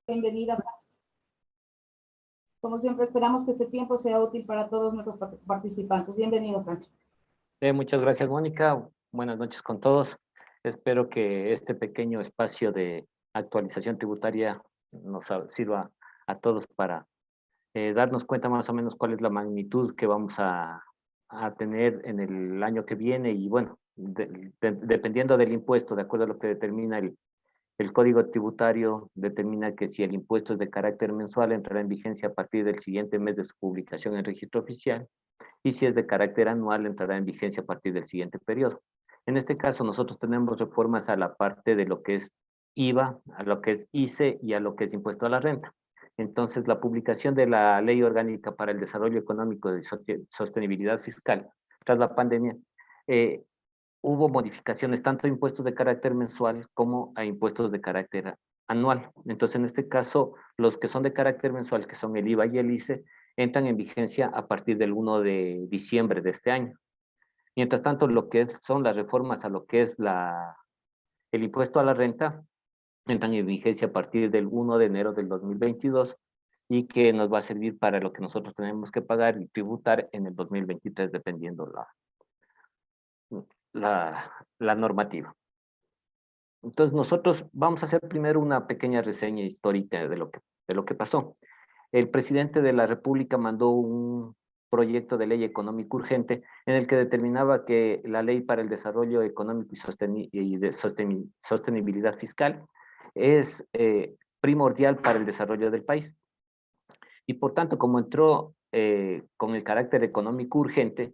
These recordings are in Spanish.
Bienvenida. Como siempre, esperamos que este tiempo sea útil para todos nuestros participantes. Bienvenido, Francho. Muchas gracias, Mónica. Buenas noches con todos. Espero que este pequeño espacio de actualización tributaria nos sirva a todos para darnos cuenta más o menos cuál es la magnitud que vamos a tener en el año que viene y bueno, dependiendo del impuesto, de acuerdo a lo que determina el Código Tributario, determina que si el impuesto es de carácter mensual, entrará en vigencia a partir del siguiente mes de su publicación en el registro oficial, y si es de carácter anual, entrará en vigencia a partir del siguiente periodo. En este caso, nosotros tenemos reformas a la parte de lo que es IVA, a lo que es ICE y a lo que es impuesto a la renta. Entonces, la publicación de la Ley Orgánica para el Desarrollo Económico de Sostenibilidad Fiscal tras la pandemia, hubo modificaciones tanto a impuestos de carácter mensual como a impuestos de carácter anual. Entonces, en este caso, los que son de carácter mensual, que son el IVA y el ICE, entran en vigencia a partir del 1 de diciembre de este año. Mientras tanto, lo que son las reformas a lo que es el impuesto a la renta, entran en vigencia a partir del 1 de enero del 2022 y que nos va a servir para lo que nosotros tenemos que pagar y tributar en el 2023, dependiendo la normativa. Entonces, nosotros vamos a hacer primero una pequeña reseña histórica de lo que pasó. El presidente de la República mandó un proyecto de ley económico urgente en el que determinaba que la ley para el desarrollo económico y de sostenibilidad fiscal es primordial para el desarrollo del país. Y por tanto, como entró con el carácter económico urgente,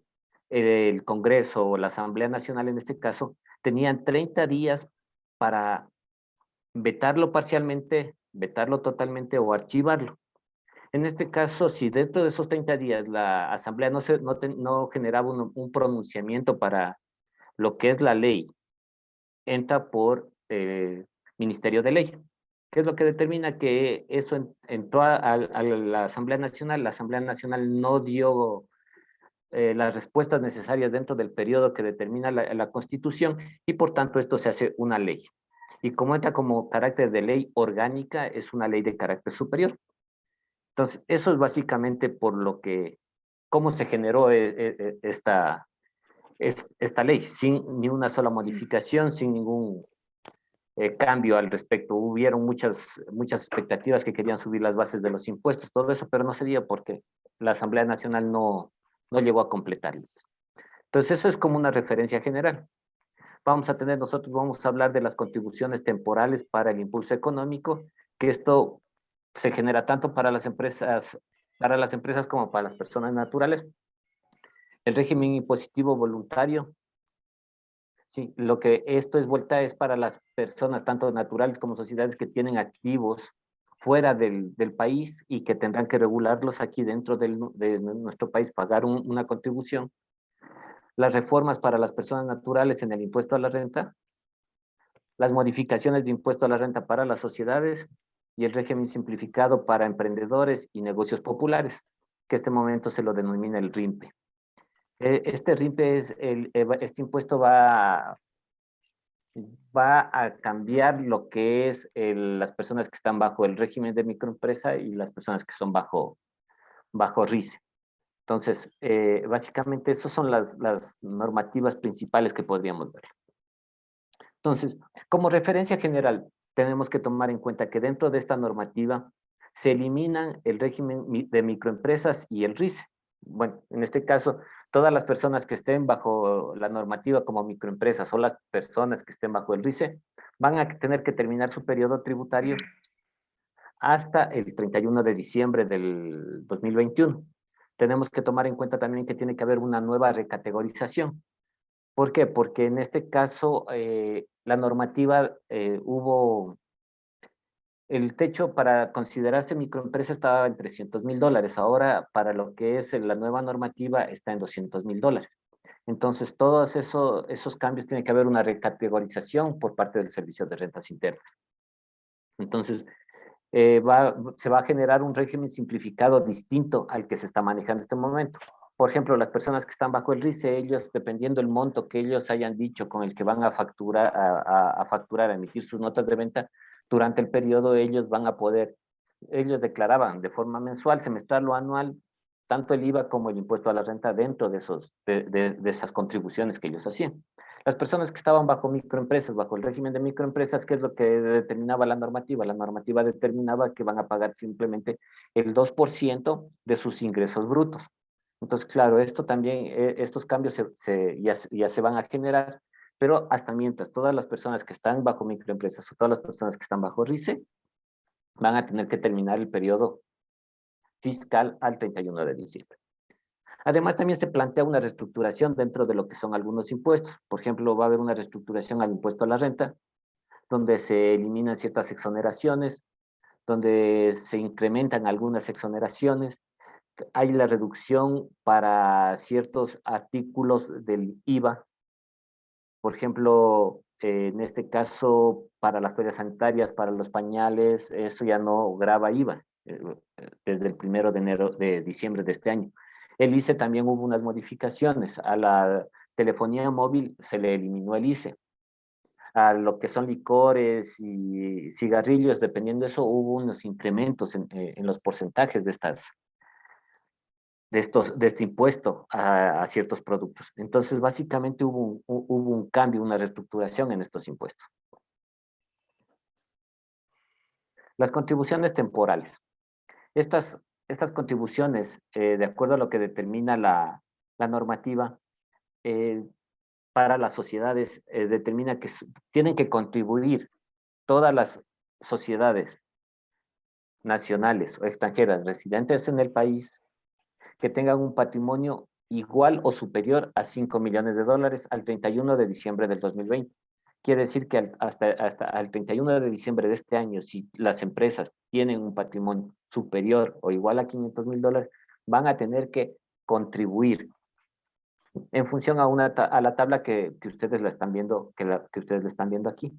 el Congreso o la Asamblea Nacional en este caso, tenían 30 días para vetarlo parcialmente, vetarlo totalmente o archivarlo. En este caso, si dentro de esos 30 días la Asamblea no generaba un pronunciamiento para lo que es la ley, entra por Ministerio de Ley, que es lo que determina que eso entró a la Asamblea Nacional no dio las respuestas necesarias dentro del periodo que determina la Constitución y por tanto esto se hace una ley. Y como entra como carácter de ley orgánica, es una ley de carácter superior. Entonces, eso es básicamente por lo que, cómo se generó esta ley, sin ni una sola modificación, sin ningún cambio al respecto. Hubieron muchas expectativas que querían subir las bases de los impuestos, todo eso, pero no se dio porque la Asamblea Nacional no llegó a completarlo. Entonces, eso es como una referencia general. Vamos a hablar de las contribuciones temporales para el impulso económico, que esto se genera tanto para las empresas como para las personas naturales. El régimen impositivo voluntario, sí, lo que esto es para las personas, tanto naturales como sociedades que tienen activos fuera del país y que tendrán que regularlos aquí dentro de nuestro país, pagar una contribución. Las reformas para las personas naturales en el impuesto a la renta, las modificaciones de impuesto a la renta para las sociedades y el régimen simplificado para emprendedores y negocios populares, que este momento se lo denomina el RIMPE. Este RIMPE este impuesto va a cambiar lo que es las personas que están bajo el régimen de microempresa y las personas que son bajo RICE. Entonces, básicamente, esas son las normativas principales que podríamos ver. Entonces, como referencia general, tenemos que tomar en cuenta que dentro de esta normativa se eliminan el régimen de microempresas y el RICE. Bueno, en este caso, todas las personas que estén bajo la normativa como microempresas o las personas que estén bajo el RICE van a tener que terminar su periodo tributario hasta el 31 de diciembre del 2021. Tenemos que tomar en cuenta también que tiene que haber una nueva recategorización. ¿Por qué? Porque en este caso la normativa hubo, el techo para considerarse microempresa estaba en $300,000. Ahora para lo que es la nueva normativa está en $200,000. Entonces todos esos cambios tiene que haber una recategorización por parte del Servicio de Rentas Internas. Entonces se va a generar un régimen simplificado distinto al que se está manejando en este momento. Por ejemplo, las personas que están bajo el RICE, ellos, dependiendo del monto que ellos hayan dicho con el que van a facturar, a emitir sus notas de venta, durante el periodo ellos van a poder ellos declaraban de forma mensual, semestral o anual, tanto el IVA como el impuesto a la renta dentro de esas contribuciones que ellos hacían. Las personas que estaban bajo microempresas, bajo el régimen de microempresas, ¿qué es lo que determinaba la normativa? La normativa determinaba que van a pagar simplemente el 2% de sus ingresos brutos. Entonces, claro, esto también, estos cambios ya se van a generar, pero hasta mientras todas las personas que están bajo microempresas o todas las personas que están bajo RICE van a tener que terminar el periodo fiscal al 31 de diciembre. Además, también se plantea una reestructuración dentro de lo que son algunos impuestos. Por ejemplo, va a haber una reestructuración al impuesto a la renta, donde se eliminan ciertas exoneraciones, donde se incrementan algunas exoneraciones. Hay la reducción para ciertos artículos del IVA. Por ejemplo, en este caso, para las toallas sanitarias, para los pañales, eso ya no grava IVA desde el 1 de diciembre de este año. El ICE también hubo unas modificaciones. A la telefonía móvil se le eliminó el ICE. A lo que son licores y cigarrillos, dependiendo de eso, hubo unos incrementos en los porcentajes de este impuesto a ciertos productos. Entonces, básicamente hubo un cambio, una reestructuración en estos impuestos. Las contribuciones temporales. Estas contribuciones, de acuerdo a lo que determina la normativa, para las sociedades, determina que tienen que contribuir todas las sociedades nacionales o extranjeras residentes en el país que tengan un patrimonio igual o superior a 5 millones de dólares al 31 de diciembre del 2020. Quiere decir que hasta el 31 de diciembre de este año, si las empresas tienen un patrimonio superior o igual a 500 mil dólares, van a tener que contribuir en función a la tabla que ustedes la están viendo, que ustedes la están viendo aquí.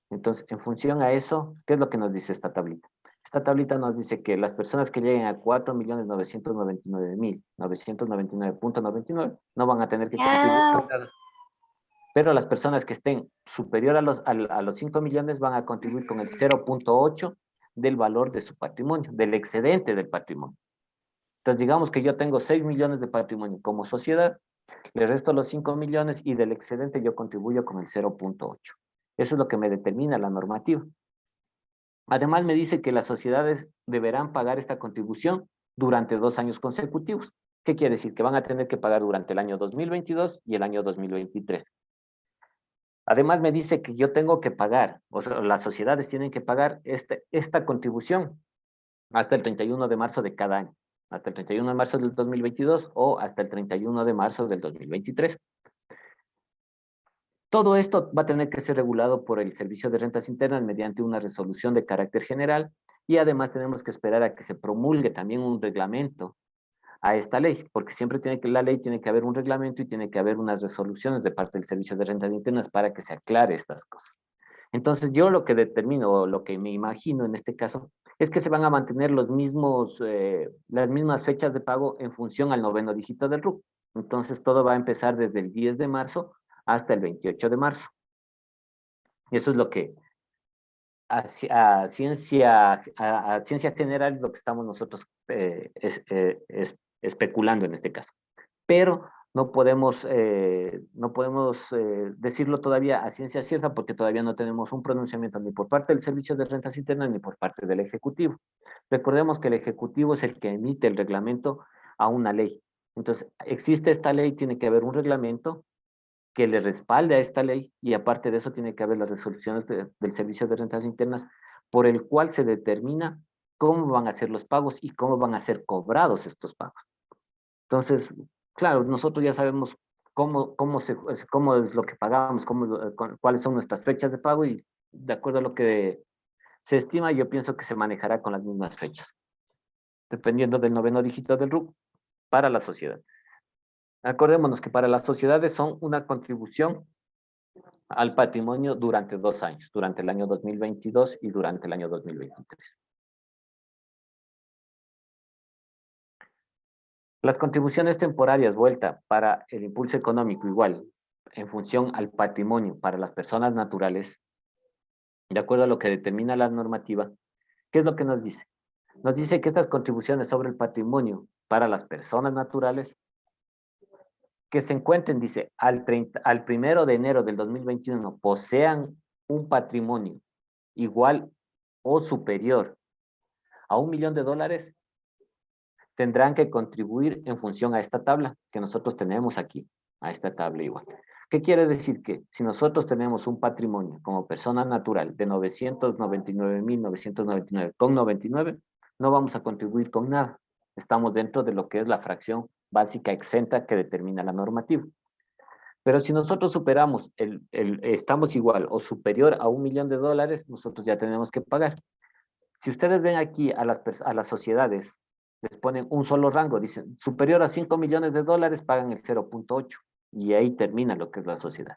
Entonces, en función a eso, ¿qué es lo que nos dice esta tablita? Esta tablita nos dice que las personas que lleguen a 4.999.999 no van a tener que contribuir con nada. Pero las personas que estén superior a los 5 millones van a contribuir con el 0.8 del valor de su patrimonio, del excedente del patrimonio. Entonces, digamos que yo tengo 6 millones de patrimonio como sociedad, le resto los 5 millones y del excedente yo contribuyo con el 0.8. Eso es lo que me determina la normativa. Además, me dice que las sociedades deberán pagar esta contribución durante 2 años consecutivos. ¿Qué quiere decir? Que van a tener que pagar durante el año 2022 y el año 2023. Además, me dice que yo tengo que pagar, o sea, las sociedades tienen que pagar esta contribución hasta el 31 de marzo de cada año, hasta el 31 de marzo del 2022 o hasta el 31 de marzo del 2023. Todo esto va a tener que ser regulado por el Servicio de Rentas Internas mediante una resolución de carácter general y además tenemos que esperar a que se promulgue también un reglamento a esta ley, porque siempre la ley tiene que haber un reglamento y tiene que haber unas resoluciones de parte del Servicio de Rentas Internas para que se aclare estas cosas. Entonces, yo lo que determino, o lo que me imagino en este caso, es que se van a mantener las mismas fechas de pago en función al 9º dígito del RUC. Entonces, todo va a empezar desde el 10 de marzo hasta el 28 de marzo. Y eso es lo que a ciencia general es lo que estamos nosotros especulando en este caso. Pero no podemos decirlo todavía a ciencia cierta porque todavía no tenemos un pronunciamiento ni por parte del Servicio de Rentas Internas ni por parte del Ejecutivo. Recordemos que el Ejecutivo es el que emite el reglamento a una ley. Entonces, existe esta ley, tiene que haber un reglamento que le respalde a esta ley y aparte de eso tiene que haber las resoluciones del Servicio de Rentas Internas por el cual se determina cómo van a ser los pagos y cómo van a ser cobrados estos pagos. Entonces, claro, nosotros ya sabemos cómo es lo que pagamos, cuáles son nuestras fechas de pago y de acuerdo a lo que se estima, yo pienso que se manejará con las mismas fechas, dependiendo del 9º dígito del RUC para la sociedad. Acordémonos que para las sociedades son una contribución al patrimonio durante 2 años, durante el año 2022 y durante el año 2023. Las contribuciones temporarias vuelta para el impulso económico igual, en función al patrimonio para las personas naturales, de acuerdo a lo que determina la normativa, ¿qué es lo que nos dice? Nos dice que estas contribuciones sobre el patrimonio para las personas naturales que se encuentren, dice, al 1 de enero del 2021 posean un patrimonio igual o superior a $1.000.000, tendrán que contribuir en función a esta tabla que nosotros tenemos aquí, a esta tabla igual. ¿Qué quiere decir? Que si nosotros tenemos un patrimonio como persona natural de 999.999,99, no vamos a contribuir con nada. Estamos dentro de lo que es la fracción básica exenta que determina la normativa. Pero si nosotros superamos, estamos igual o superior a $1.000.000, nosotros ya tenemos que pagar. Si ustedes ven aquí a las sociedades, les ponen un solo rango, dicen superior a $5.000.000, pagan el 0.8 y ahí termina lo que es la sociedad.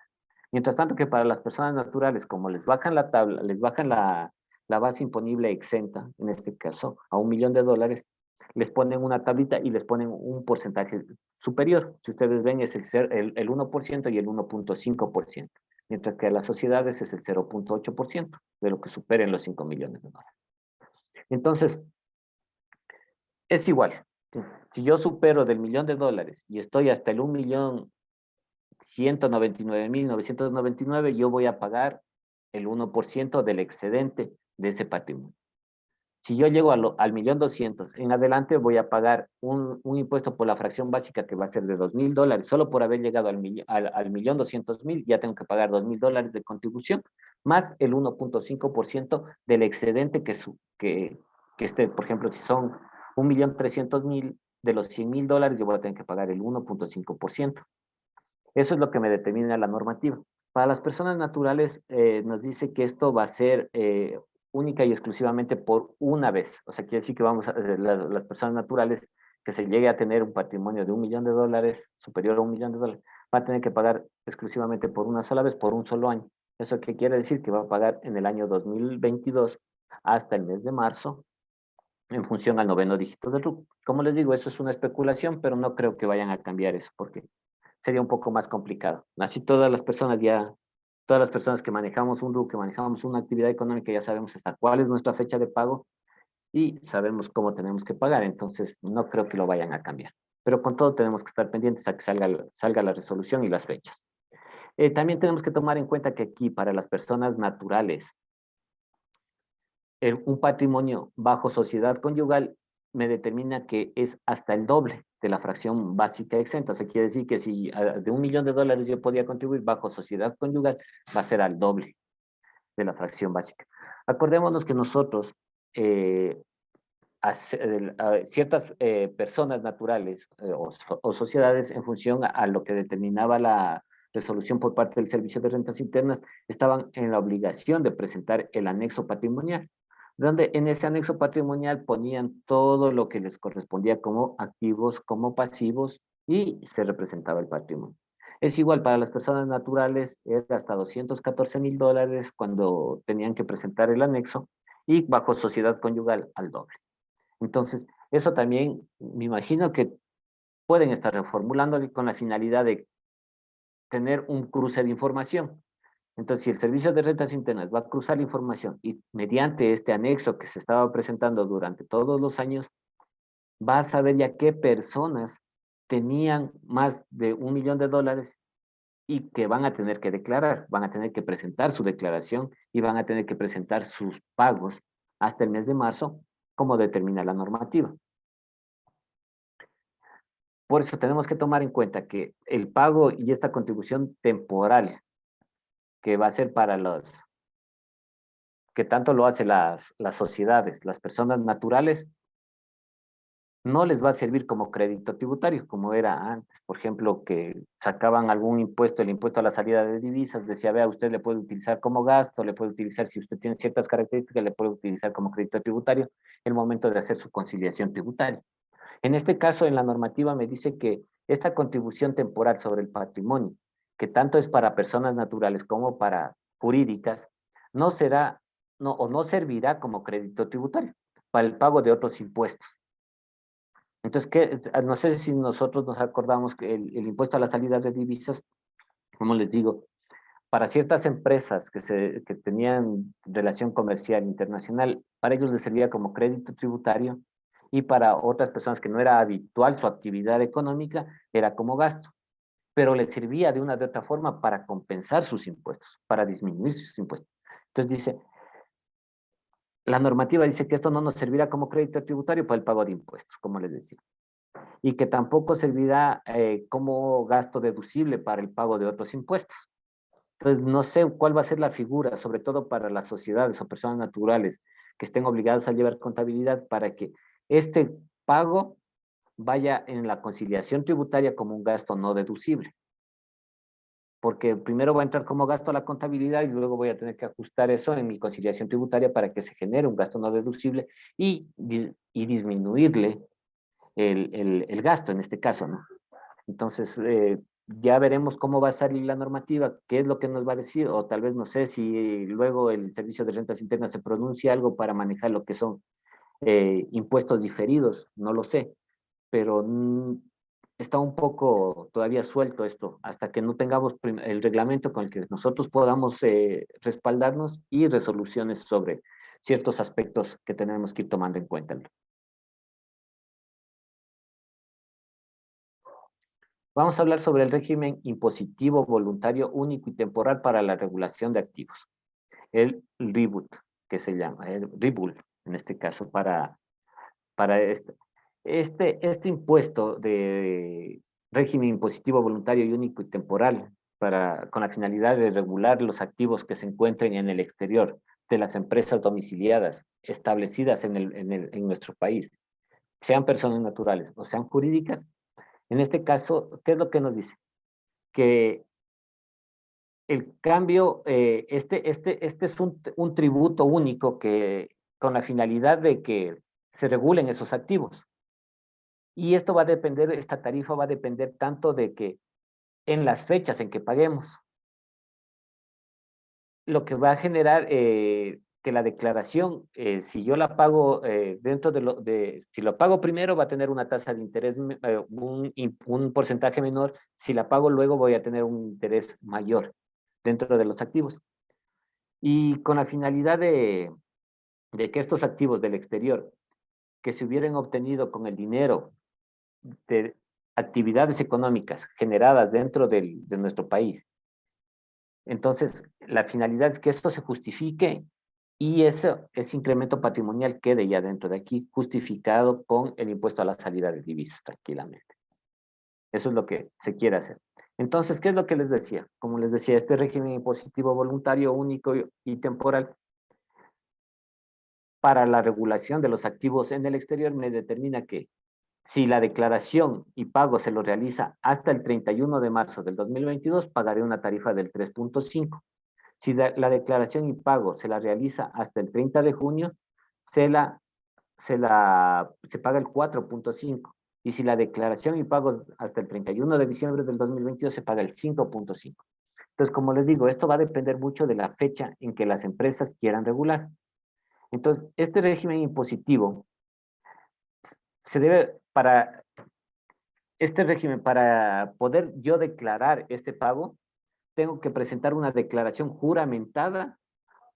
Mientras tanto que para las personas naturales, como les bajan la tabla, les bajan la base imponible exenta, en este caso, a $1.000.000, les ponen una tablita y les ponen un porcentaje superior. Si ustedes ven, es el 1% y el 1.5%, mientras que a las sociedades es el 0.8% de lo que superen los $5.000.000. Entonces, es igual. Si yo supero del $1.000.000 y estoy hasta el 1.199.999, yo voy a pagar el 1% del excedente de ese patrimonio. Si yo llego al 1.200.000 en adelante, voy a pagar un impuesto por la fracción básica que va a ser de $2.000. Solo por haber llegado al 1.200.000, ya tengo que pagar $2.000 de contribución, más el 1.5% del excedente que esté. Por ejemplo, si son 1.300.000 de los $100.000, yo voy a tener que pagar el 1.5%. Eso es lo que me determina la normativa. Para las personas naturales, nos dice que esto va a ser única y exclusivamente por una vez. O sea, quiere decir que las personas naturales que se llegue a tener un patrimonio de $1.000.000, superior a $1.000.000, va a tener que pagar exclusivamente por una sola vez, por un solo año. ¿Eso qué quiere decir? Que va a pagar en el año 2022 hasta el mes de marzo, en función al 9º dígito del RUC. Como les digo, eso es una especulación, pero no creo que vayan a cambiar eso, porque sería un poco más complicado. Así todas las personas que manejamos un RUC, que manejamos una actividad económica, ya sabemos hasta cuál es nuestra fecha de pago y sabemos cómo tenemos que pagar. Entonces, no creo que lo vayan a cambiar. Pero con todo tenemos que estar pendientes a que salga la resolución y las fechas. También tenemos que tomar en cuenta que aquí, para las personas naturales, un patrimonio bajo sociedad conyugal me determina que es hasta el doble de la fracción básica exenta. O sea, quiere decir que si de $1.000.000 yo podía contribuir bajo sociedad conyugal, va a ser al doble de la fracción básica. Acordémonos que nosotros, ciertas personas naturales o sociedades, en función a lo que determinaba la resolución por parte del Servicio de Rentas Internas, estaban en la obligación de presentar el anexo patrimonial, donde en ese anexo patrimonial ponían todo lo que les correspondía como activos, como pasivos, y se representaba el patrimonio. Es igual para las personas naturales, era hasta $214.000 cuando tenían que presentar el anexo, y bajo sociedad conyugal al doble. Entonces, eso también me imagino que pueden estar reformulando con la finalidad de tener un cruce de información. Entonces, si el Servicio de Rentas Internas va a cruzar la información y mediante este anexo que se estaba presentando durante todos los años, va a saber ya qué personas tenían más de $1.000.000 y que van a tener que declarar, van a tener que presentar su declaración y van a tener que presentar sus pagos hasta el mes de marzo, como determina la normativa. Por eso tenemos que tomar en cuenta que el pago y esta contribución temporal que va a ser para que tanto lo hacen las sociedades, las personas naturales, no les va a servir como crédito tributario, como era antes. Por ejemplo, que sacaban algún impuesto, el impuesto a la salida de divisas, decía, vea, usted le puede utilizar como gasto, le puede utilizar, si usted tiene ciertas características, le puede utilizar como crédito tributario en el momento de hacer su conciliación tributaria. En este caso, en la normativa me dice que esta contribución temporal sobre el patrimonio, que tanto es para personas naturales como para jurídicas, no servirá como crédito tributario para el pago de otros impuestos. Entonces, no sé si nosotros nos acordamos que el impuesto a la salida de divisas, como les digo, para ciertas empresas que tenían relación comercial internacional, para ellos les servía como crédito tributario, y para otras personas que no era habitual su actividad económica, era como gasto, pero les servía de una de otra forma para compensar sus impuestos, para disminuir sus impuestos. Entonces dice, la normativa dice que esto no nos servirá como crédito tributario para el pago de impuestos, como les decía, y que tampoco servirá como gasto deducible para el pago de otros impuestos. Entonces, no sé cuál va a ser la figura, sobre todo para las sociedades o personas naturales que estén obligadas a llevar contabilidad, para que este pago vaya en la conciliación tributaria como un gasto no deducible. Porque primero va a entrar como gasto a la contabilidad y luego voy a tener que ajustar eso en mi conciliación tributaria para que se genere un gasto no deducible y disminuirle el gasto en este caso, ¿no? Entonces, ya veremos cómo va a salir la normativa, qué es lo que nos va a decir, o tal vez no sé si luego el Servicio de Rentas Internas se pronuncia algo para manejar lo que son impuestos diferidos, no lo sé, pero está un poco todavía suelto esto, hasta que no tengamos el reglamento con el que nosotros podamos respaldarnos y resoluciones sobre ciertos aspectos que tenemos que ir tomando en cuenta. Vamos a hablar sobre el régimen impositivo voluntario único y temporal para la regulación de activos, el RIBUT, que se llama, el RIBUL, en este caso, para este impuesto de régimen impositivo voluntario y único y temporal con la finalidad de regular los activos que se encuentren en el exterior de las empresas domiciliadas establecidas en nuestro país, sean personas naturales o sean jurídicas. En este caso, ¿qué es lo que nos dice? Que el cambio, este es un tributo único que con la finalidad de que se regulen esos activos. Y esto va a depender, esta tarifa va a depender tanto de que en las fechas en que paguemos, lo que va a generar que la declaración, si yo la pago si lo pago primero va a tener una tasa de interés, un porcentaje menor, si la pago luego voy a tener un interés mayor dentro de los activos. Y con la finalidad de que estos activos del exterior que se hubieran obtenido con el dinero de actividades económicas generadas dentro de nuestro país. Entonces, la finalidad es que esto se justifique y ese incremento patrimonial quede ya dentro de aquí, justificado con el impuesto a la salida de divisas, tranquilamente. Eso es lo que se quiere hacer. Entonces, ¿qué es lo que les decía? Como les decía, este régimen impositivo voluntario, único y temporal para la regulación de los activos en el exterior me determina que si la declaración y pago se lo realiza hasta el 31 de marzo del 2022, pagaré una tarifa del 3.5. Si la declaración y pago se la realiza hasta el 30 de junio, se paga el 4.5. Y si la declaración y pago hasta el 31 de diciembre del 2022, se paga el 5.5. Entonces, como les digo, esto va a depender mucho de la fecha en que las empresas quieran regular. Entonces, este régimen impositivo se debe, para este régimen, para poder yo declarar este pago, tengo que presentar una declaración juramentada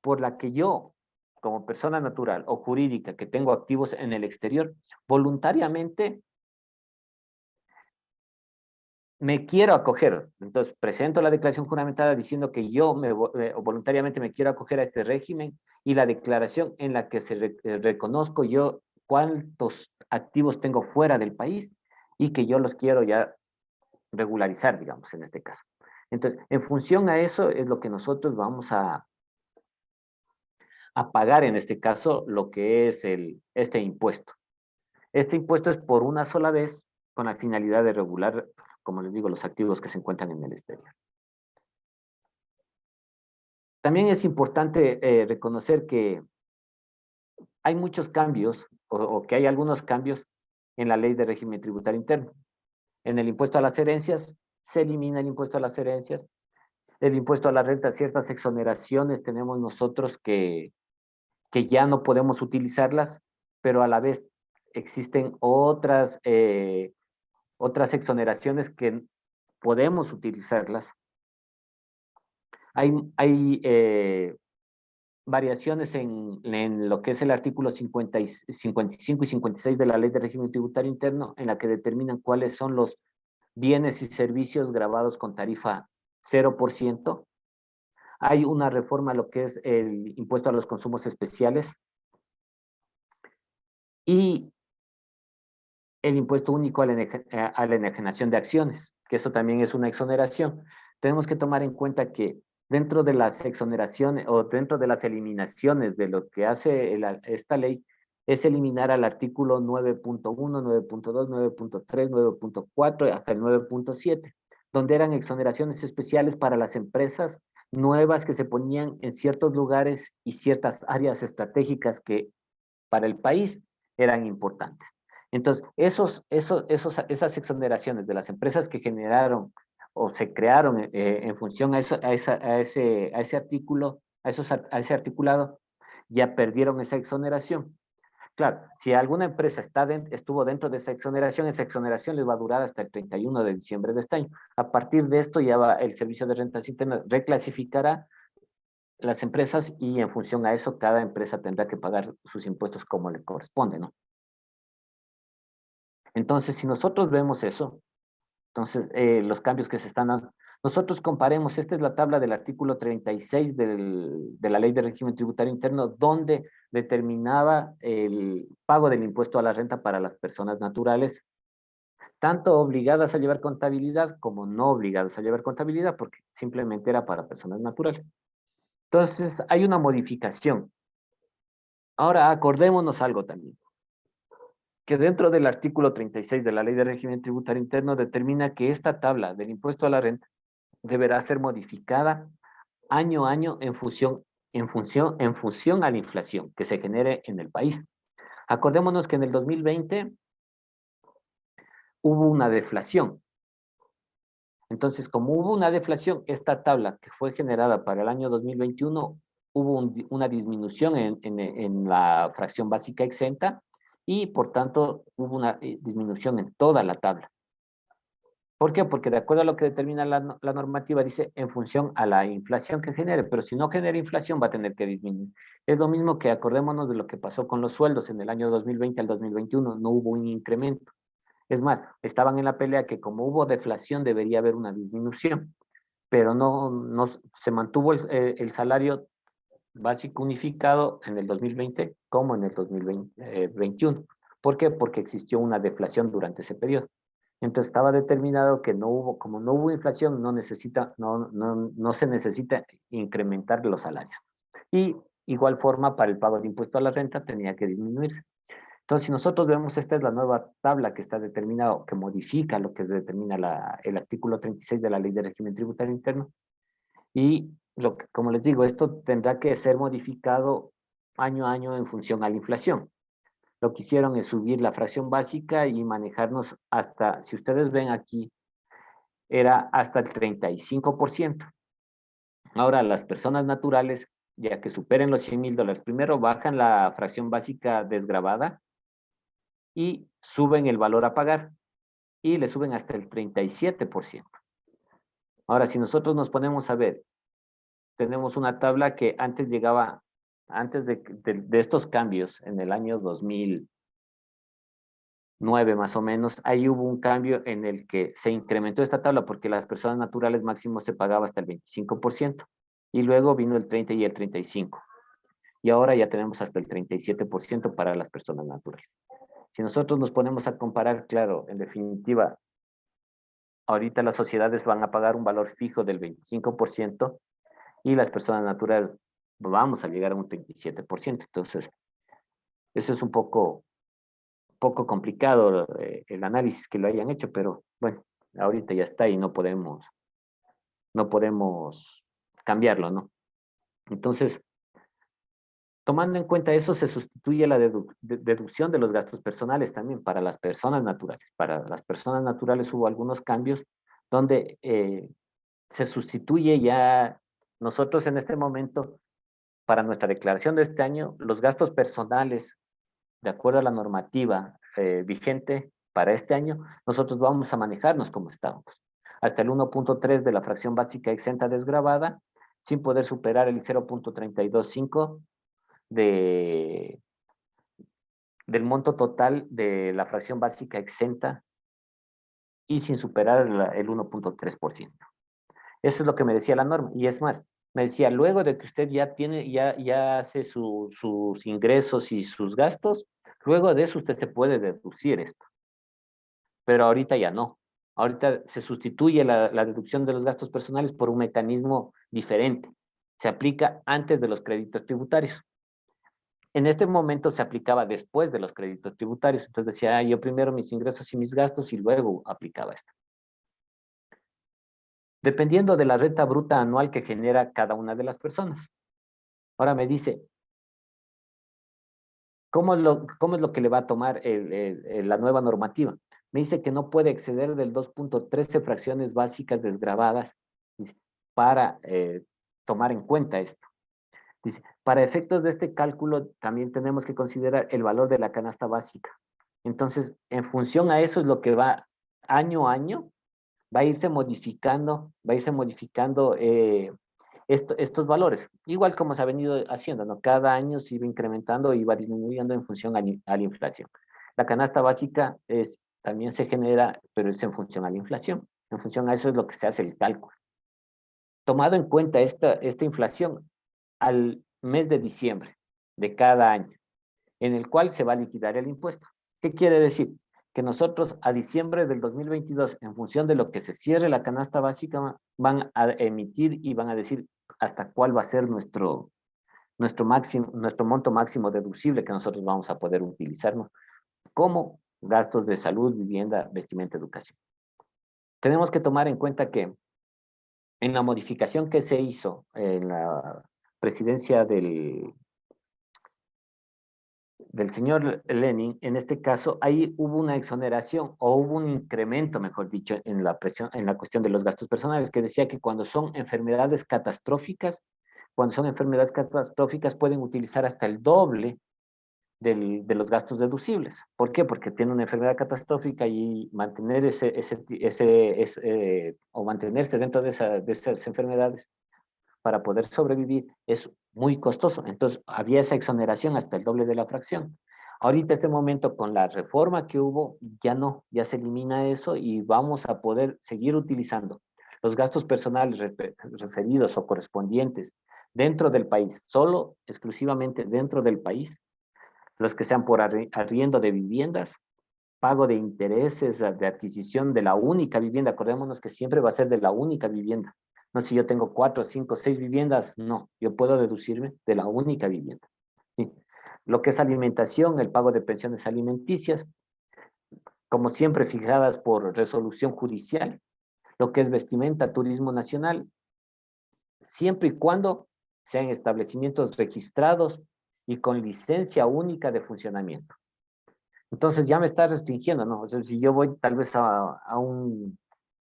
por la que yo, como persona natural o jurídica que tengo activos en el exterior, voluntariamente me quiero acoger. Entonces, presento la declaración juramentada diciendo que yo voluntariamente me quiero acoger a este régimen, y la declaración en la que reconozco yo cuántos activos tengo fuera del país y que yo los quiero ya regularizar, digamos, en este caso. Entonces, en función a eso es lo que nosotros vamos a pagar en este caso lo que es este impuesto. Este impuesto es por una sola vez con la finalidad de regular, como les digo, los activos que se encuentran en el exterior. También es importante reconocer que hay muchos cambios o que hay algunos cambios en la ley de régimen tributario interno. En el impuesto a las herencias se elimina el impuesto a las herencias. El impuesto a la renta, ciertas exoneraciones tenemos nosotros que ya no podemos utilizarlas, pero a la vez existen otras exoneraciones que podemos utilizarlas. Hay variaciones en lo que es el artículo 55 y 56 de la Ley de Régimen Tributario Interno, en la que determinan cuáles son los bienes y servicios gravados con tarifa 0%. Hay una reforma a lo que es el impuesto a los consumos especiales y el impuesto único a la enajenación de acciones, que eso también es una exoneración. Tenemos que tomar en cuenta que dentro de las exoneraciones o dentro de las eliminaciones de lo que hace esta ley es eliminar al artículo 9.1, 9.2, 9.3, 9.4 hasta el 9.7, donde eran exoneraciones especiales para las empresas nuevas que se ponían en ciertos lugares y ciertas áreas estratégicas que para el país eran importantes. Entonces, esas exoneraciones de las empresas que generaron o se crearon en función a ese artículo, a ese articulado, ya perdieron esa exoneración. Claro, si alguna empresa estuvo dentro de esa exoneración les va a durar hasta el 31 de diciembre de este año. A partir de esto ya va el Servicio de Rentas Internas reclasificará las empresas y en función a eso cada empresa tendrá que pagar sus impuestos como le corresponde, ¿no? Entonces, si nosotros vemos eso, entonces los cambios que se están dando, nosotros comparemos, esta es la tabla del artículo 36 de la Ley de Régimen Tributario Interno, donde determinaba el pago del impuesto a la renta para las personas naturales, tanto obligadas a llevar contabilidad como no obligadas a llevar contabilidad, porque simplemente era para personas naturales. Entonces, hay una modificación. Ahora, acordémonos algo también, que dentro del artículo 36 de la Ley de Régimen Tributario Interno determina que esta tabla del impuesto a la renta deberá ser modificada año a año en función a la inflación que se genere en el país. Acordémonos que en el 2020 hubo una deflación. Entonces, como hubo una deflación, esta tabla que fue generada para el año 2021, hubo una disminución en la fracción básica exenta y, por tanto, hubo una disminución en toda la tabla. ¿Por qué? Porque de acuerdo a lo que determina la normativa, dice en función a la inflación que genere, pero si no genera inflación va a tener que disminuir. Es lo mismo que acordémonos de lo que pasó con los sueldos en el año 2020 al 2021, no hubo un incremento. Es más, estaban en la pelea que como hubo deflación debería haber una disminución, pero no se mantuvo el salario básico unificado en el 2020 como en el 2021. ¿Por qué? Porque existió una deflación durante ese periodo. Entonces estaba determinado que como no hubo inflación, no se necesita incrementar los salarios. Y igual forma para el pago de impuesto a la renta tenía que disminuirse. Entonces, si nosotros vemos, esta es la nueva tabla que está determinado, que modifica lo que determina el artículo 36 de la Ley de Régimen Tributario Interno. Y como les digo, esto tendrá que ser modificado año a año en función a la inflación. Lo que hicieron es subir la fracción básica y manejarnos hasta, si ustedes ven aquí, era hasta el 35%. Ahora, las personas naturales, ya que superen los $100,000, primero bajan la fracción básica desgravada y suben el valor a pagar y le suben hasta el 37%. Ahora, si nosotros nos ponemos a ver, tenemos una tabla que antes llegaba, antes de estos cambios, en el año 2009 más o menos, ahí hubo un cambio en el que se incrementó esta tabla porque las personas naturales máximo se pagaba hasta el 25% y luego vino el 30 y el 35%. Y ahora ya tenemos hasta el 37% para las personas naturales. Si nosotros nos ponemos a comparar, claro, en definitiva, ahorita las sociedades van a pagar un valor fijo del 25% y las personas naturales vamos a llegar a un 37%. Entonces, eso es un poco complicado el análisis que lo hayan hecho, pero bueno, ahorita ya está y no podemos cambiarlo, ¿no? Entonces, tomando en cuenta eso, se sustituye la deducción de los gastos personales también para las personas naturales. Para las personas naturales hubo algunos cambios donde se sustituye ya, nosotros en este momento, para nuestra declaración de este año, los gastos personales, de acuerdo a la normativa vigente para este año, nosotros vamos a manejarnos como estábamos. Hasta el 1.3 de la fracción básica exenta desgravada sin poder superar el 0.325 del monto total de la fracción básica exenta y sin superar el 1.3%. Eso es lo que me decía la norma. Y es más, me decía, luego de que usted ya hace sus ingresos y sus gastos, luego de eso usted se puede deducir esto. Pero ahorita ya no. Ahorita se sustituye la deducción de los gastos personales por un mecanismo diferente. Se aplica antes de los créditos tributarios. En este momento se aplicaba después de los créditos tributarios. Entonces decía, yo primero mis ingresos y mis gastos y luego aplicaba esto. Dependiendo de la renta bruta anual que genera cada una de las personas. Ahora me dice, ¿cómo es lo que le va a tomar la nueva normativa? Me dice que no puede exceder del 2.13 fracciones básicas desgravadas para tomar en cuenta esto. Dice, para efectos de este cálculo también tenemos que considerar el valor de la canasta básica. Entonces, en función a eso es lo que va año a año, va a irse modificando estos valores. Igual como se ha venido haciendo, ¿no? Cada año se iba incrementando y va disminuyendo en función a la inflación. La canasta básica también se genera, pero es en función a la inflación. En función a eso es lo que se hace el cálculo. Tomado en cuenta esta inflación al mes de diciembre de cada año, en el cual se va a liquidar el impuesto. ¿Qué quiere decir? Que nosotros a diciembre del 2022, en función de lo que se cierre la canasta básica, van a emitir y van a decir hasta cuál va a ser nuestro monto máximo deducible que nosotros vamos a poder utilizarnos como gastos de salud, vivienda, vestimenta, educación. Tenemos que tomar en cuenta que en la modificación que se hizo en la presidencia del señor Lenin, en este caso, ahí hubo una exoneración o hubo un incremento, mejor dicho, en la cuestión de los gastos personales, que decía que cuando son enfermedades catastróficas, pueden utilizar hasta el doble de los gastos deducibles. ¿Por qué? Porque tiene una enfermedad catastrófica y mantener o mantenerse dentro de esas enfermedades para poder sobrevivir es muy costoso. Entonces, había esa exoneración hasta el doble de la fracción. Ahorita, este momento, con la reforma que hubo, ya se elimina eso y vamos a poder seguir utilizando los gastos personales referidos o correspondientes dentro del país, solo, exclusivamente dentro del país, los que sean por arriendo de viviendas, pago de intereses de adquisición de la única vivienda. Acordémonos que siempre va a ser de la única vivienda. No, si yo tengo 4, 5, 6 viviendas, no, yo puedo deducirme de la única vivienda. ¿Sí? Lo que es alimentación, el pago de pensiones alimenticias, como siempre fijadas por resolución judicial, lo que es vestimenta, turismo nacional, siempre y cuando sean establecimientos registrados y con licencia única de funcionamiento. Entonces ya me está restringiendo, ¿no? O sea, si yo voy tal vez a un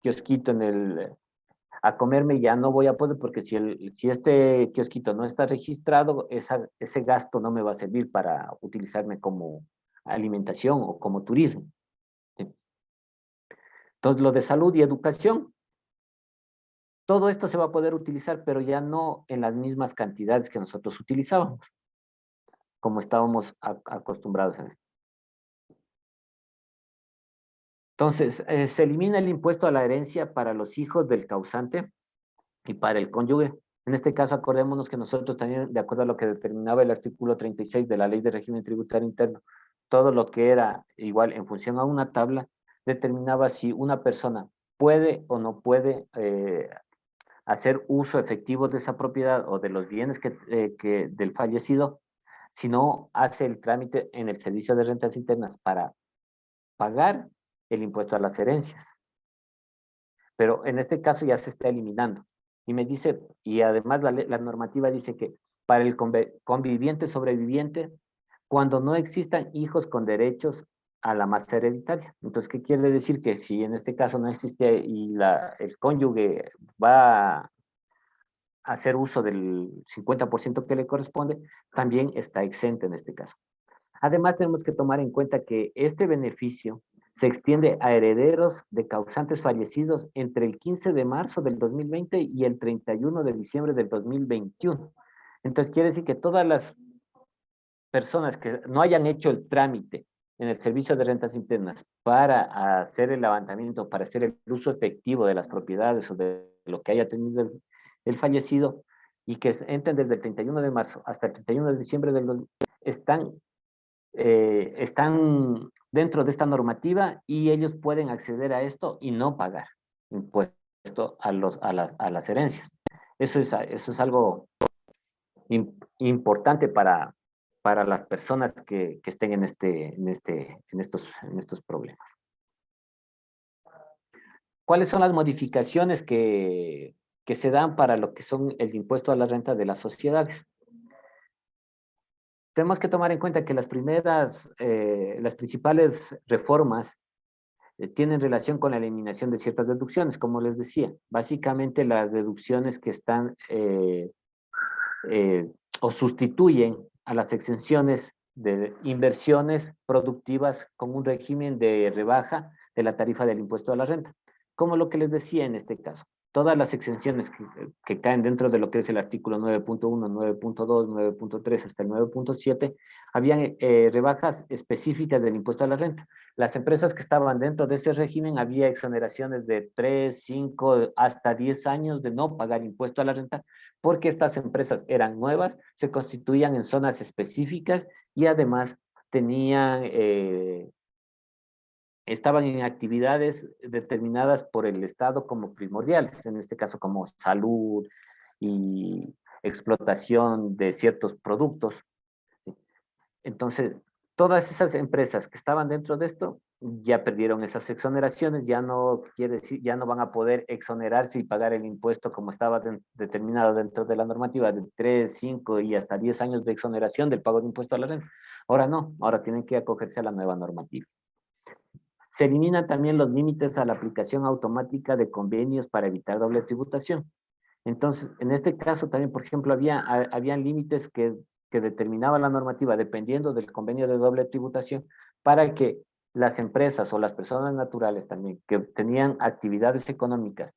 kiosquito a comerme, ya no voy a poder, porque si este kiosquito no está registrado, ese gasto no me va a servir para utilizarme como alimentación o como turismo. ¿Sí? Entonces, lo de salud y educación, todo esto se va a poder utilizar, pero ya no en las mismas cantidades que nosotros utilizábamos, como estábamos acostumbrados a esto. Entonces, se elimina el impuesto a la herencia para los hijos del causante y para el cónyuge. En este caso, acordémonos que nosotros también, de acuerdo a lo que determinaba el artículo 36 de la Ley de Régimen Tributario Interno, todo lo que era igual en función a una tabla, determinaba si una persona puede o no puede hacer uso efectivo de esa propiedad o de los bienes del fallecido, si no hace el trámite en el Servicio de Rentas Internas para pagar el impuesto a las herencias. Pero en este caso ya se está eliminando. Y me dice, y además la normativa dice que para el conviviente sobreviviente, cuando no existan hijos con derechos a la masa hereditaria. Entonces, ¿qué quiere decir? Que si en este caso no existe y el cónyuge va a hacer uso del 50% que le corresponde, también está exento en este caso. Además, tenemos que tomar en cuenta que este beneficio se extiende a herederos de causantes fallecidos entre el 15 de marzo del 2020 y el 31 de diciembre del 2021. Entonces, quiere decir que todas las personas que no hayan hecho el trámite en el servicio de rentas internas para hacer el levantamiento, para hacer el uso efectivo de las propiedades o de lo que haya tenido el fallecido, y que entren desde el 31 de marzo hasta el 31 de diciembre están están dentro de esta normativa y ellos pueden acceder a esto y no pagar impuesto a las herencias. Eso es algo importante para las personas que estén en estos problemas. ¿Cuáles son las modificaciones que se dan para lo que son el impuesto a la renta de las sociedades? Tenemos que tomar en cuenta que las principales reformas tienen relación con la eliminación de ciertas deducciones, como les decía. Básicamente las deducciones que están o sustituyen a las exenciones de inversiones productivas con un régimen de rebaja de la tarifa del impuesto a la renta. Como lo que les decía en este caso. Todas las exenciones que caen dentro de lo que es el artículo 9.1, 9.2, 9.3 hasta el 9.7, habían rebajas específicas del impuesto a la renta. Las empresas que estaban dentro de ese régimen había exoneraciones de 3, 5, hasta 10 años de no pagar impuesto a la renta, porque estas empresas eran nuevas, se constituían en zonas específicas y además tenían estaban en actividades determinadas por el Estado como primordiales, en este caso como salud y explotación de ciertos productos. Entonces, todas esas empresas que estaban dentro de esto ya perdieron esas exoneraciones, ya no quiere decir, ya no van a poder exonerarse y pagar el impuesto como estaba determinado dentro de la normativa de 3, 5 y hasta 10 años de exoneración del pago de impuesto a la renta. Ahora no, ahora tienen que acogerse a la nueva normativa. Se eliminan también los límites a la aplicación automática de convenios para evitar doble tributación. Entonces, en este caso también, por ejemplo, habían límites que determinaba la normativa dependiendo del convenio de doble tributación para que las empresas o las personas naturales también que tenían actividades económicas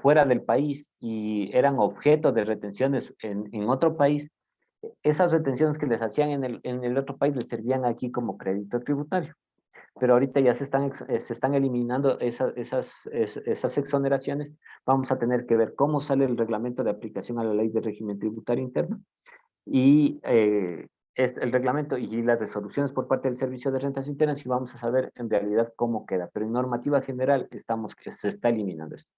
fuera del país y eran objeto de retenciones en otro país, esas retenciones que les hacían en el otro país les servían aquí como crédito tributario. Pero ahorita ya se están eliminando esas exoneraciones. Vamos a tener que ver cómo sale el reglamento de aplicación a la ley de régimen tributario interno y el reglamento y las resoluciones por parte del Servicio de Rentas Internas y vamos a saber en realidad cómo queda. Pero en normativa general se está eliminando esto.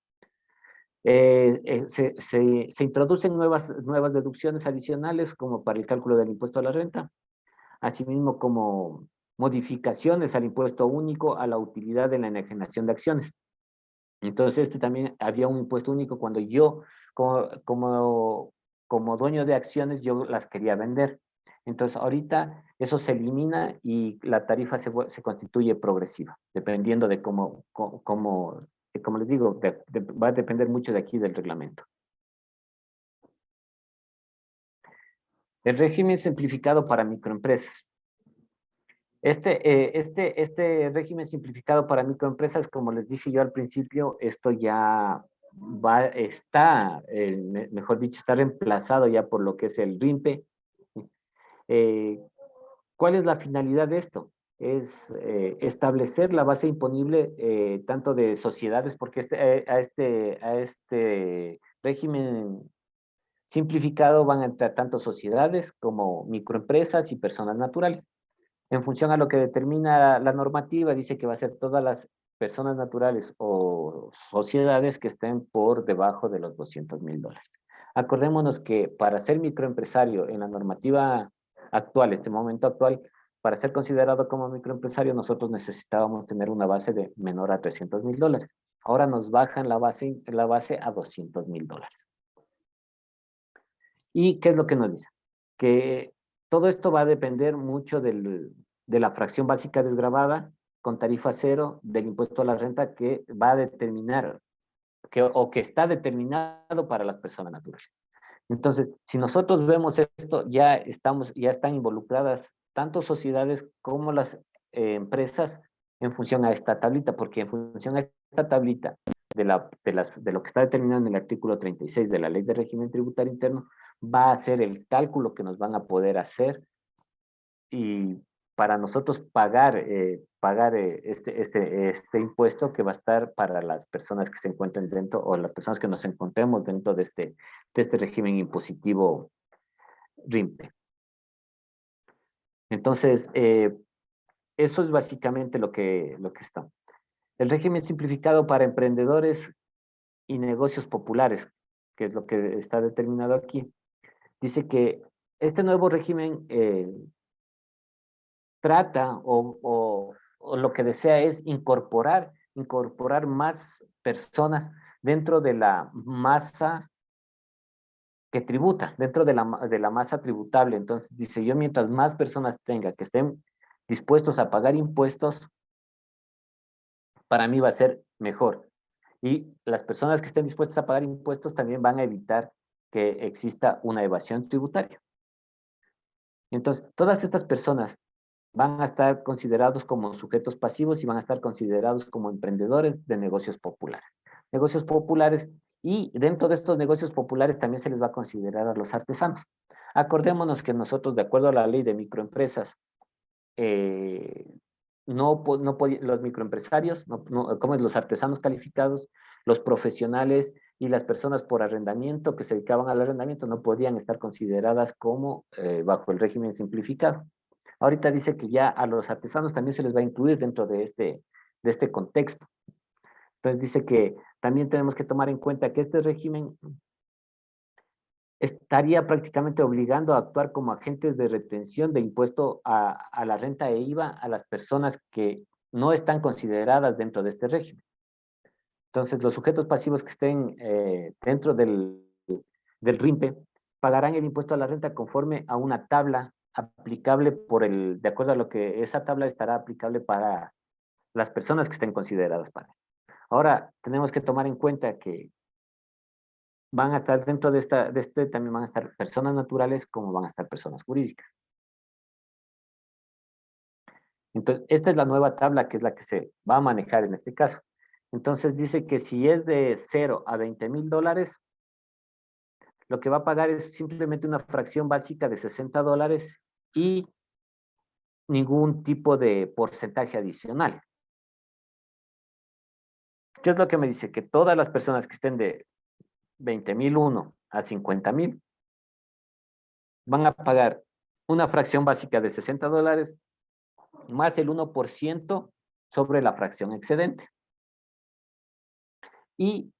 Se introducen nuevas deducciones adicionales como para el cálculo del impuesto a la renta, asimismo como modificaciones al impuesto único a la utilidad de la enajenación de acciones. Entonces, también había un impuesto único cuando yo, como dueño de acciones, yo las quería vender. Entonces, ahorita eso se elimina y la tarifa se constituye progresiva, dependiendo de como les digo, va a depender mucho de aquí del reglamento. El régimen simplificado para microempresas. Este régimen simplificado para microempresas, como les dije yo al principio, esto ya está, mejor dicho, está reemplazado ya por lo que es el RIMPE. ¿Cuál es la finalidad de esto? Es establecer la base imponible tanto de sociedades, porque a este régimen simplificado van a entrar tanto sociedades como microempresas y personas naturales. En función a lo que determina la normativa, dice que va a ser todas las personas naturales o sociedades que estén por debajo de los $200,000. Acordémonos que para ser microempresario en la normativa actual, este momento actual, para ser considerado como microempresario, nosotros necesitábamos tener una base de menor a $300,000. Ahora nos bajan la base a $200,000. ¿Y qué es lo que nos dice? Que todo esto va a depender mucho de la fracción básica desgravada con tarifa cero del impuesto a la renta que va a determinar o que está determinado para las personas naturales. Entonces, si nosotros vemos esto, ya están involucradas tanto sociedades como las empresas en función a esta tablita, porque en función a esta tablita de lo que está determinado en el artículo 36 de la Ley de Régimen Tributario Interno, va a ser el cálculo que nos van a poder hacer y para nosotros pagar este impuesto que va a estar para las personas que se encuentren dentro o las personas que nos encontremos dentro de este régimen impositivo RIMPE. Entonces, eso es básicamente lo que está. El régimen simplificado para emprendedores y negocios populares, que es lo que está determinado aquí, dice que este nuevo régimen trata o lo que desea es incorporar más personas dentro de la masa que tributa, dentro de la masa tributable. Entonces, dice yo, mientras más personas tenga que estén dispuestos a pagar impuestos, para mí va a ser mejor. Y las personas que estén dispuestas a pagar impuestos también van a evitar que exista una evasión tributaria. Entonces, todas estas personas van a estar considerados como sujetos pasivos y van a estar considerados como emprendedores de negocios populares. Negocios populares, y dentro de estos negocios populares también se les va a considerar a los artesanos. Acordémonos que nosotros, de acuerdo a la ley de microempresas, los microempresarios, como los artesanos calificados, los profesionales y las personas por arrendamiento que se dedicaban al arrendamiento no podían estar consideradas como bajo el régimen simplificado. Ahorita dice que ya a los artesanos también se les va a incluir dentro de este contexto. Entonces dice que también tenemos que tomar en cuenta que este régimen estaría prácticamente obligando a actuar como agentes de retención de impuesto a la renta e IVA a las personas que no están consideradas dentro de este régimen. Entonces, los sujetos pasivos que estén dentro del RIMPE pagarán el impuesto a la renta conforme a una tabla aplicable de acuerdo a lo que esa tabla estará aplicable para las personas que estén consideradas para. Ahora, tenemos que tomar en cuenta que van a estar dentro de también van a estar personas naturales como van a estar personas jurídicas. Entonces, esta es la nueva tabla que es la que se va a manejar en este caso. Entonces, dice que si es de 0 a $20,000, lo que va a pagar es simplemente una fracción básica de $60 y ningún tipo de porcentaje adicional. ¿Qué es lo que me dice? Que todas las personas que estén de 20,001 a 50,000 van a pagar una fracción básica de $60 más el 1% sobre la fracción excedente. Y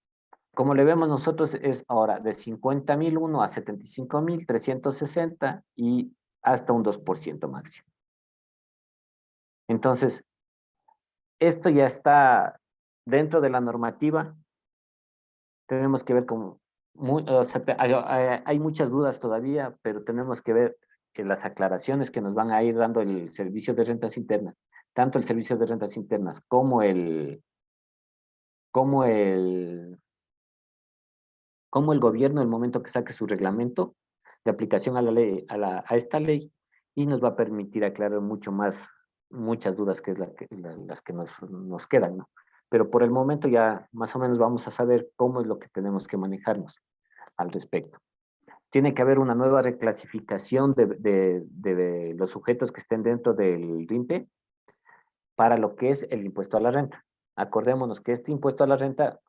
como le vemos nosotros es ahora de 50,001 a 75,360 y hasta un 2% máximo. Entonces, esto ya está dentro de la normativa. Tenemos que ver cómo, o sea, hay muchas dudas todavía, pero tenemos que ver las aclaraciones que nos van a ir dando el Servicio de Rentas Internas, tanto el Servicio de Rentas Internas como el gobierno, el momento que saque su reglamento de aplicación a la ley, a esta ley, y nos va a permitir aclarar muchas dudas que es las que nos quedan, ¿no? Pero por el momento ya más o menos vamos a saber cómo es lo que tenemos que manejarnos al respecto. Tiene que haber una nueva reclasificación de los sujetos que estén dentro del RIMPE para lo que es el impuesto a la renta. Acordémonos que este impuesto a la renta,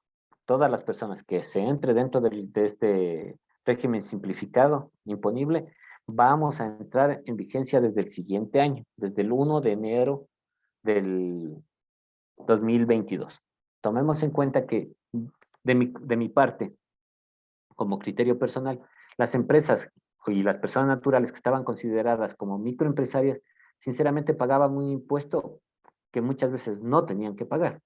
todas las personas que se entre dentro de este régimen simplificado, imponible, vamos a entrar en vigencia desde el siguiente año, desde el 1 de enero del 2022. Tomemos en cuenta que de mi parte, como criterio personal, las empresas y las personas naturales que estaban consideradas como microempresarias, sinceramente pagaban un impuesto que muchas veces no tenían que pagar.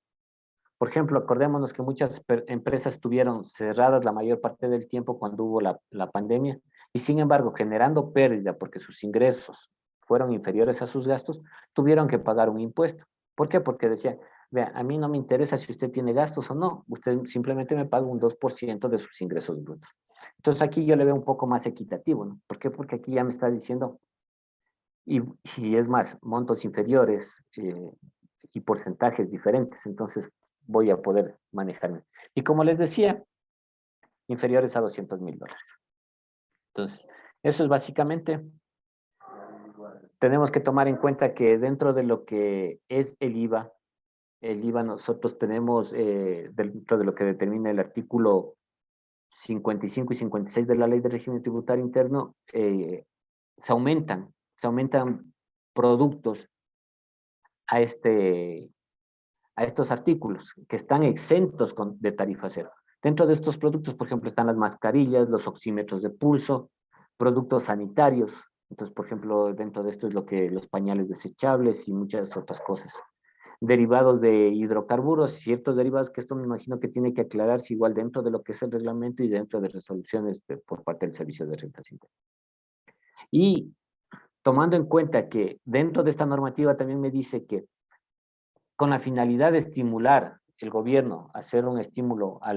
Por ejemplo, acordémonos que muchas empresas estuvieron cerradas la mayor parte del tiempo cuando hubo la pandemia y sin embargo, generando pérdida porque sus ingresos fueron inferiores a sus gastos, tuvieron que pagar un impuesto. ¿Por qué? Porque decían, vea, a mí no me interesa si usted tiene gastos o no, usted simplemente me paga un 2% de sus ingresos brutos. Entonces aquí yo le veo un poco más equitativo, ¿no? ¿Por qué? Porque aquí ya me está diciendo, y es más, montos inferiores, y porcentajes diferentes, entonces voy a poder manejarme. Y como les decía, inferiores a $200.000. Entonces, eso es básicamente. Tenemos que tomar en cuenta que dentro de lo que es el IVA nosotros tenemos, dentro de lo que determina el artículo 55 y 56 de la Ley de Régimen Tributario Interno, se aumentan productos a, a estos artículos que están exentos de tarifa cero. Dentro de estos productos, por ejemplo, están las mascarillas, los oxímetros de pulso, productos sanitarios. Entonces, por ejemplo, dentro de esto es lo que los pañales desechables y muchas otras cosas. Derivados de hidrocarburos, ciertos derivados que esto me imagino que tiene que aclararse igual dentro de lo que es el reglamento y dentro de resoluciones por parte del Servicio de Rentas Internas. Y tomando en cuenta que dentro de esta normativa también me dice que con la finalidad de estimular el gobierno a hacer un estímulo a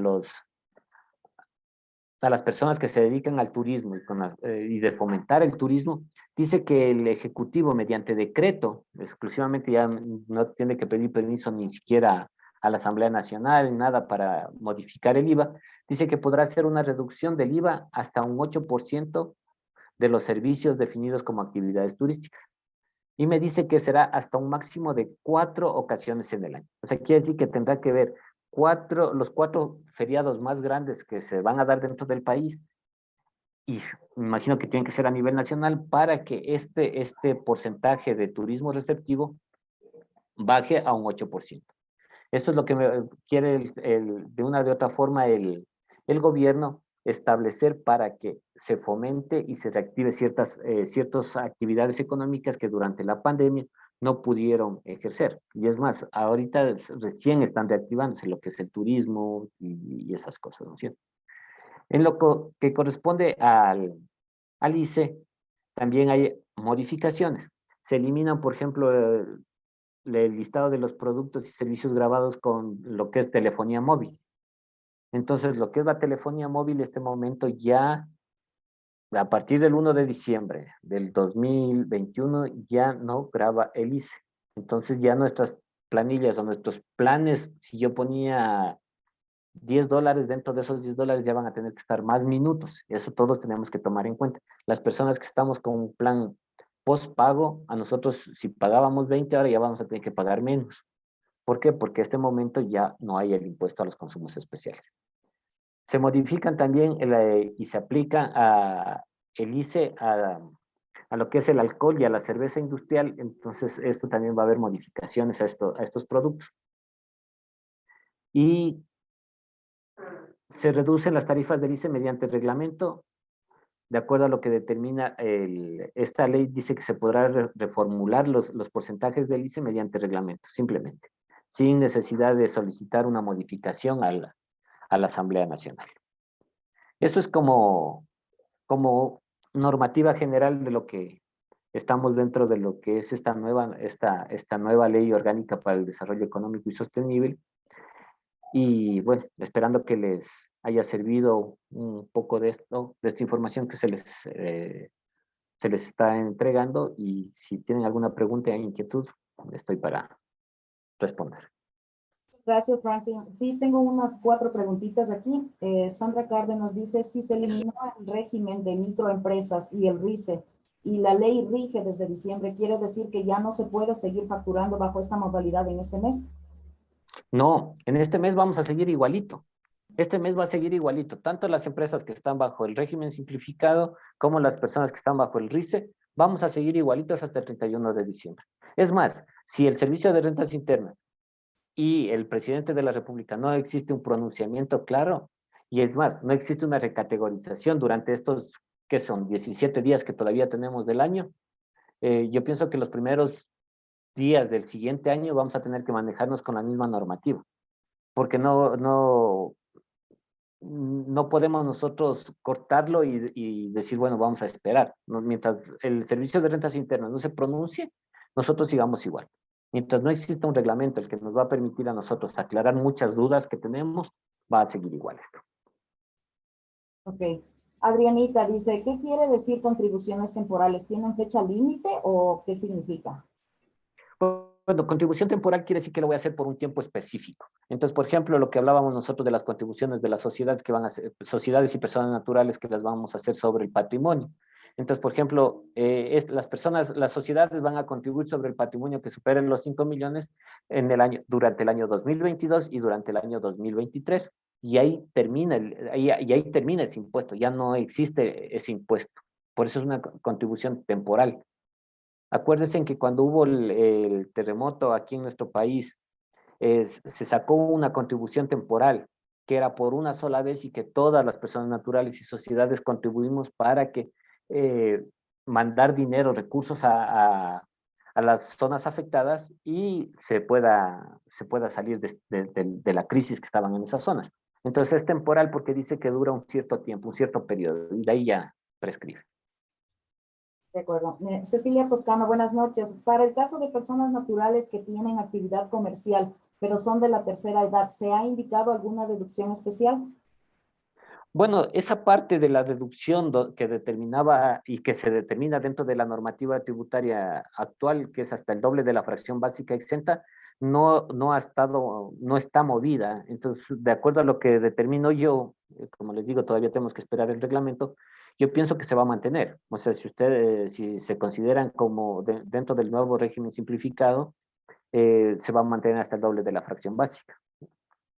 las personas que se dedican al turismo y de fomentar el turismo, dice que el Ejecutivo, mediante decreto, exclusivamente ya no tiene que pedir permiso ni siquiera a la Asamblea Nacional, nada para modificar el IVA, dice que podrá hacer una reducción del IVA hasta un 8% de los servicios definidos como actividades turísticas. Y me dice que será hasta un máximo de 4 ocasiones en el año. O sea, quiere decir que tendrá que ver los 4 feriados más grandes que se van a dar dentro del país, y me imagino que tienen que ser a nivel nacional para que este porcentaje de turismo receptivo baje a un 8%. Esto es lo que quiere de una de otra forma el gobierno establecer para que se fomente y se reactive ciertas actividades económicas que durante la pandemia no pudieron ejercer. Y es más, ahorita recién están reactivándose lo que es el turismo y esas cosas, ¿no es cierto? En lo que corresponde al ICE, también hay modificaciones. Se eliminan, por ejemplo, el listado de los productos y servicios grabados con lo que es telefonía móvil. Entonces, lo que es la telefonía móvil, este momento ya, a partir del 1 de diciembre del 2021, ya no graba el ICE. Entonces, ya nuestras planillas o nuestros planes, si yo ponía $10, dentro de esos $10 ya van a tener que estar más minutos. Eso todos tenemos que tomar en cuenta. Las personas que estamos con un plan postpago, a nosotros si pagábamos 20, ahora ya vamos a tener que pagar menos. ¿Por qué? Porque en este momento ya no hay el impuesto a los consumos especiales. Se modifican también y se aplica el ICE a lo que es el alcohol y a la cerveza industrial. Entonces, esto también va a haber modificaciones a estos productos. Y se reducen las tarifas del ICE mediante reglamento. De acuerdo a lo que determina esta ley, dice que se podrá reformular los porcentajes del ICE mediante reglamento, simplemente, sin necesidad de solicitar una modificación a la Asamblea Nacional. Eso es como normativa general de lo que estamos dentro de lo que es esta nueva ley orgánica para el desarrollo económico y sostenible. Y bueno, esperando que les haya servido un poco de esta información que se les está entregando, y si tienen alguna pregunta o inquietud, estoy para responder. Gracias, Franklin. Sí, tengo unas 4 preguntitas aquí. Sandra Cárdenas dice, si se eliminó el régimen de microempresas y el RICE, y la ley rige desde diciembre, ¿quiere decir que ya no se puede seguir facturando bajo esta modalidad en este mes? No, en este mes vamos a seguir igualito. Este mes va a seguir igualito. Tanto las empresas que están bajo el régimen simplificado como las personas que están bajo el RICE, vamos a seguir igualitos hasta el 31 de diciembre. Es más, si el Servicio de Rentas Internas y el presidente de la República no existe un pronunciamiento claro, y es más, no existe una recategorización durante estos, que son 17 días que todavía tenemos del año, yo pienso que los primeros días del siguiente año vamos a tener que manejarnos con la misma normativa, porque no podemos nosotros cortarlo y decir, bueno, vamos a esperar. Mientras el Servicio de Rentas Internas no se pronuncie, nosotros sigamos igual. Mientras no exista un reglamento el que nos va a permitir a nosotros aclarar muchas dudas que tenemos, va a seguir igual esto. Ok. Adrianita dice, ¿qué quiere decir contribuciones temporales? ¿Tienen fecha límite o qué significa? Bueno, contribución temporal quiere decir que lo voy a hacer por un tiempo específico. Entonces, por ejemplo, lo que hablábamos nosotros de las contribuciones de las sociedades que van a ser, sociedades y personas naturales que las vamos a hacer sobre el patrimonio. Entonces, por ejemplo, las sociedades van a contribuir sobre el patrimonio que superen los 5 millones durante el año 2022 y durante el año 2023. Y ahí termina ese impuesto, ya no existe ese impuesto. Por eso es una contribución temporal. Acuérdense que cuando hubo el terremoto aquí en nuestro país, se sacó una contribución temporal, que era por una sola vez y que todas las personas naturales y sociedades contribuimos para que mandar dinero, recursos a las zonas afectadas y se pueda salir de la crisis que estaban en esas zonas. Entonces es temporal porque dice que dura un cierto tiempo, un cierto periodo, y de ahí ya prescribe. De acuerdo. Cecilia Toscano, buenas noches. Para el caso de personas naturales que tienen actividad comercial, pero son de la tercera edad, ¿se ha indicado alguna deducción especial? Bueno, esa parte de la deducción que determinaba y que se determina dentro de la normativa tributaria actual, que es hasta el doble de la fracción básica exenta, no está movida. Entonces, de acuerdo a lo que determino yo, como les digo, todavía tenemos que esperar el reglamento, yo pienso que se va a mantener. O sea, si se consideran como dentro del nuevo régimen simplificado, se va a mantener hasta el doble de la fracción básica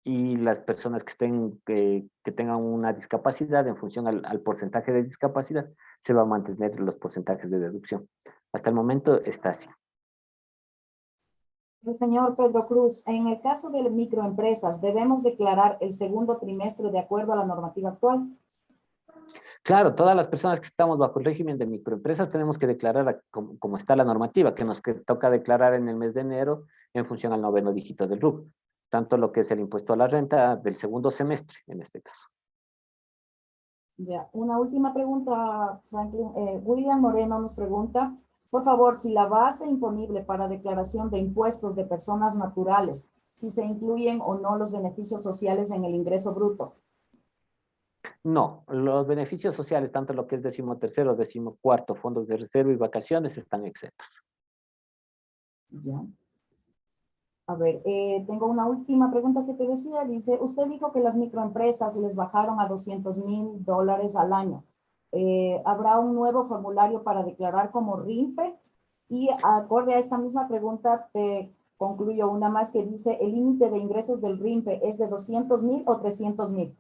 y las personas que tengan una discapacidad en función al porcentaje de discapacidad, se va a mantener los porcentajes de deducción. Hasta el momento está así. El señor Pedro Cruz, en el caso de microempresas, ¿debemos declarar el segundo trimestre de acuerdo a la normativa actual? Claro, todas las personas que estamos bajo el régimen de microempresas tenemos que declarar como está la normativa, que toca declarar en el mes de enero en función al noveno dígito del RUC, tanto lo que es el impuesto a la renta del segundo semestre, en este caso. Ya, una última pregunta, Franklin. William Moreno nos pregunta, por favor, si la base imponible para declaración de impuestos de personas naturales, si se incluyen o no los beneficios sociales en el ingreso bruto. No, los beneficios sociales, tanto lo que es 13º, 14º, fondos de reserva y vacaciones, están exentos. Ya. A ver, tengo una última pregunta que te decía. Dice, usted dijo que las microempresas les bajaron a $200,000 al año. ¿Habrá un nuevo formulario para declarar como RINFE? Y acorde a esta misma pregunta, te concluyo una más que dice, ¿el límite de ingresos del RINFE es de 200,000 o 300,000?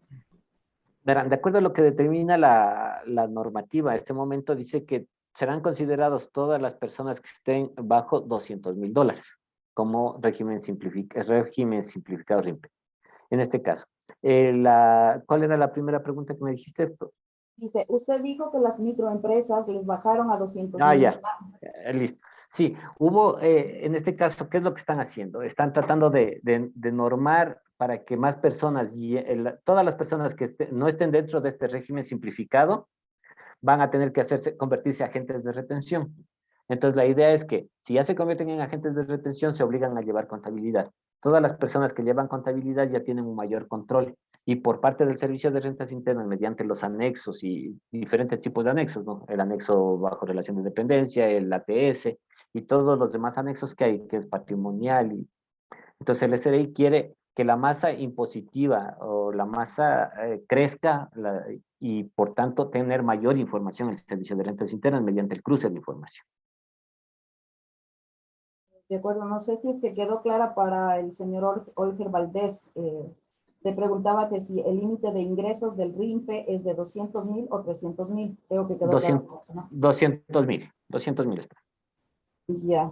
Verán, de acuerdo a lo que determina la normativa, a este momento dice que serán considerados todas las personas que estén bajo $200,000 como régimen simplificado RIMPE. En este caso, ¿cuál era la primera pregunta que me dijiste? Dice, usted dijo que las microempresas les bajaron a 200,000. Ya, listo. Sí, en este caso, ¿qué es lo que están haciendo? Están tratando de normar para que más personas, todas las personas que no estén dentro de este régimen simplificado, van a tener que convertirse en agentes de retención. Entonces, la idea es que si ya se convierten en agentes de retención, se obligan a llevar contabilidad. Todas las personas que llevan contabilidad ya tienen un mayor control. Y por parte del Servicio de Rentas Internas, mediante los anexos y diferentes tipos de anexos, ¿no? El anexo bajo relación de dependencia, el ATS y todos los demás anexos que hay, que es patrimonial. Entonces, el SRI quiere que la masa impositiva o la masa crezca y, por tanto, tener mayor información en el Servicio de Rentas Internas mediante el cruce de información. De acuerdo, no sé si te quedó clara para el señor Olger Valdés. Te preguntaba que si el límite de ingresos del RINFE es de 200,000 o 300,000. Creo que quedó claro, ¿no? 200,000 está. Ya,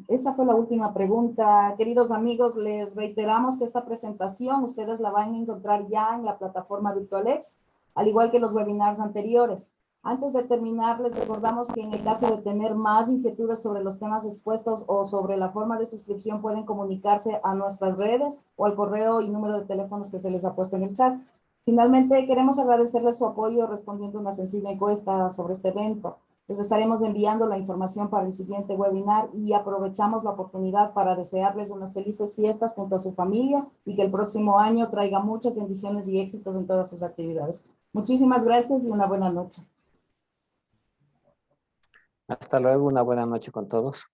esa fue la última pregunta. Queridos amigos, les reiteramos que esta presentación ustedes la van a encontrar ya en la plataforma VirtualX, al igual que los webinars anteriores. Antes de terminar, les recordamos que en el caso de tener más inquietudes sobre los temas expuestos o sobre la forma de suscripción, pueden comunicarse a nuestras redes o al correo y número de teléfonos que se les ha puesto en el chat. Finalmente, queremos agradecerles su apoyo respondiendo una sencilla encuesta sobre este evento. Les estaremos enviando la información para el siguiente webinar y aprovechamos la oportunidad para desearles unas felices fiestas junto a su familia y que el próximo año traiga muchas bendiciones y éxitos en todas sus actividades. Muchísimas gracias y una buena noche. Hasta luego, una buena noche con todos.